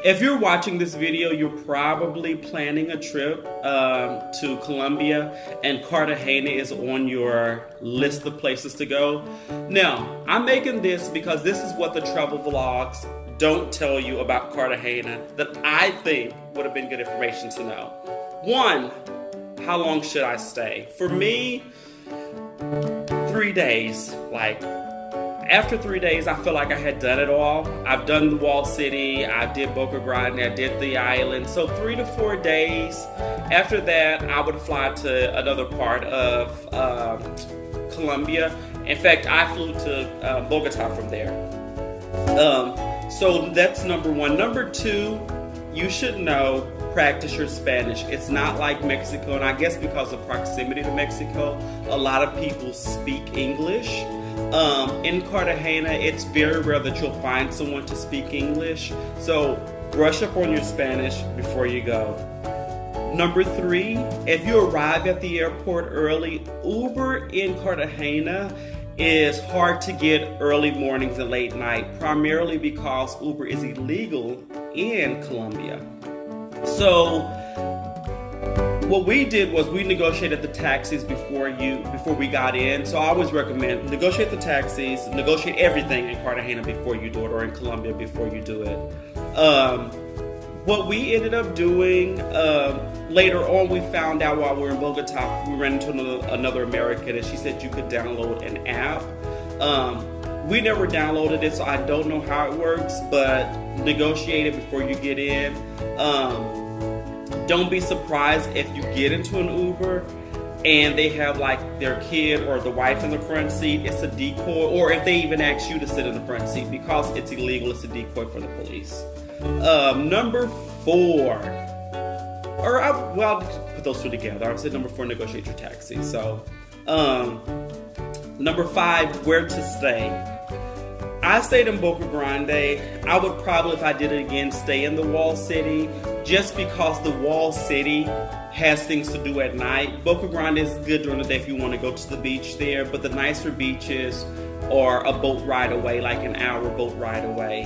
If you're watching this video, you're probably planning a trip to Colombia, and Cartagena is on your list of places to go. Now, I'm making this because this is what the travel vlogs don't tell you about Cartagena that I think would have been good information to know. One, how long should I stay? For me, 3 days. After 3 days, I feel like I had done it all. I've done the walled city, I did Boca Grande, I did the island. So 3 to 4 days. After that, I would fly to another part of Colombia. In fact, I flew to Bogota from there. So that's number one. Number two, you should know, practice your Spanish. It's not like Mexico, and I guess because of proximity to Mexico, a lot of people speak English. In Cartagena, it's very rare that you'll find someone to speak English, so brush up on your Spanish before you go. Number three, if you arrive at the airport early, Uber in Cartagena is hard to get early mornings and late night, primarily because Uber is illegal in Colombia. So what we did was we negotiated the taxis before we got in. So I always recommend negotiate the taxis, negotiate everything in Cartagena before you do it, or in Colombia before you do it. What we ended up doing later on, we found out while we were in Bogota, we ran into another American, and she said you could download an app. We never downloaded it, so I don't know how it works, but negotiate it before you get in. Don't be surprised if you get into an Uber and they have like their kid or the wife in the front seat. It's a decoy, or if they even ask you to sit in the front seat, because it's illegal, it's a decoy for the police. Number four, I'll put those two together. I would say number four, negotiate your taxi. So, number five, where to stay. I stayed in Boca Grande. I would probably, if I did it again, stay in the walled city, just because the walled city has things to do at night. Boca Grande is good during the day if you want to go to the beach there, but the nicer beaches are a boat ride away, like an hour boat ride away.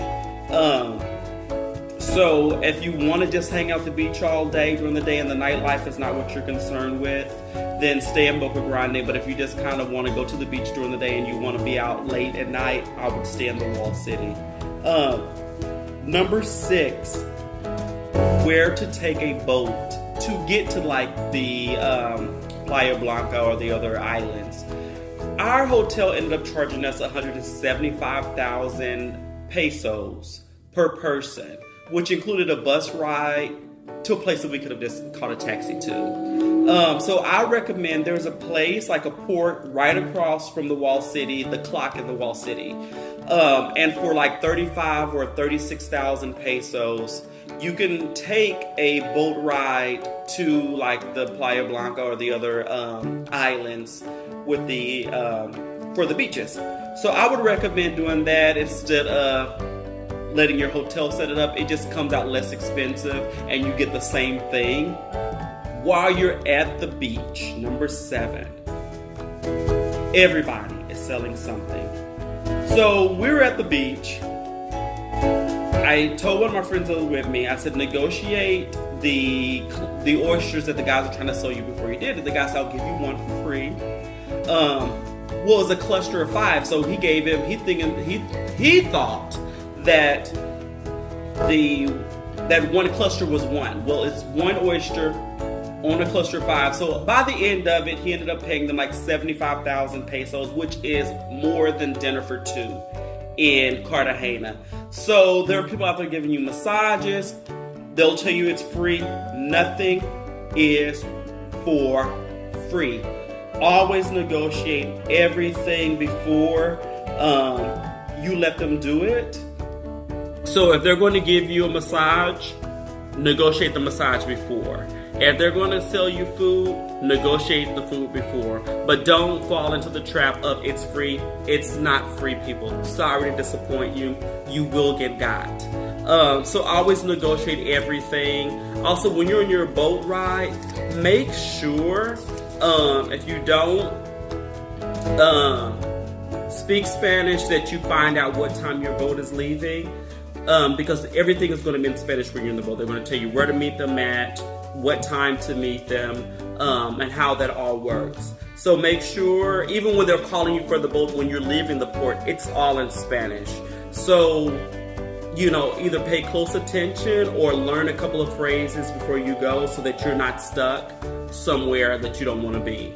So if you want to just hang out the beach all day during the day and the nightlife is not what you're concerned with, then stay in Boca Grande. But if you just kind of want to go to the beach during the day and you want to be out late at night, I would stay in the walled city. Number six, where to take a boat to get to like the Playa Blanca or the other islands. Our hotel ended up charging us 175,000 pesos per person, which included a bus ride to a place that we could have just caught a taxi to. So I recommend, there's a place, like a port right across from the walled city, the clock in the walled city. And for like 35 or 36,000 pesos, you can take a boat ride to like the Playa Blanca or the other islands with the for the beaches. So I would recommend doing that instead of letting your hotel set it up. It just comes out less expensive and you get the same thing while you're at the beach. Number seven, everybody is selling something. So we were at the beach. I told one of my friends that was with me, I said, negotiate the oysters that the guys are trying to sell you before you did it. The guy said, I'll give you one for free. Well, it's a cluster of 5, so he gave him, he thought that that one cluster was one. Well, it's one oyster on a cluster of 5. So by the end of it, he ended up paying them like 75,000 pesos, which is more than dinner for 2 in Cartagena. So there are people out there giving you massages. They'll tell you it's free. Nothing is for free. Always negotiate everything before you let them do it. So if they're going to give you a massage, negotiate the massage before. If they're going to sell you food, negotiate the food before. But don't fall into the trap of it's free. It's not free, people. Sorry to disappoint you. You will get got. So always negotiate everything. Also, when you're on your boat ride, make sure if you don't speak Spanish, that you find out what time your boat is leaving. because everything is going to be in Spanish when you're in the boat. They're going to tell you where to meet them at, what time to meet them, and how that all works. So make sure, even when they're calling you for the boat, when you're leaving the port, it's all in Spanish. So, either pay close attention or learn a couple of phrases before you go so that you're not stuck somewhere that you don't want to be.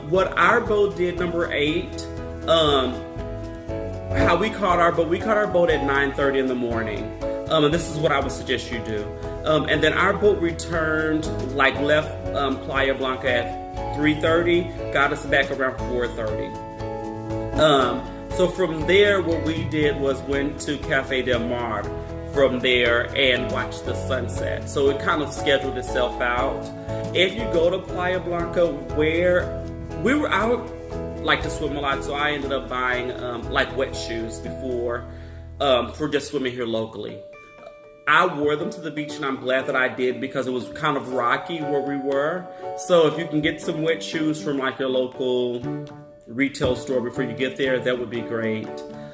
What our boat did, number 8, how we caught our boat at 9:30 in the morning. And this is what I would suggest you do. And then our boat returned, left Playa Blanca at 3:30, got us back around 4:30. So from there, what we did was went to Cafe Del Mar from there and watched the sunset. So it kind of scheduled itself out. If you go to Playa Blanca, I would like to swim a lot, so I ended up buying wet shoes before for just swimming here locally. I wore them to the beach, and I'm glad that I did because it was kind of rocky where we were. So if you can get some wet shoes from your local retail store before you get there, that would be great.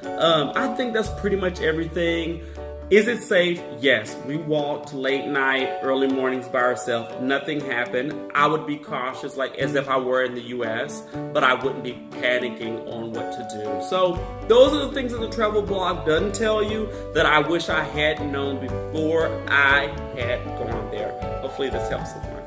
I think that's pretty much everything. Is it safe? Yes. We walked late night, early mornings by ourselves. Nothing happened. I would be cautious, as if I were in the U.S., but I wouldn't be panicking on what to do. So those are the things that the travel blog doesn't tell you that I wish I had known before I had gone there. Hopefully this helps someone.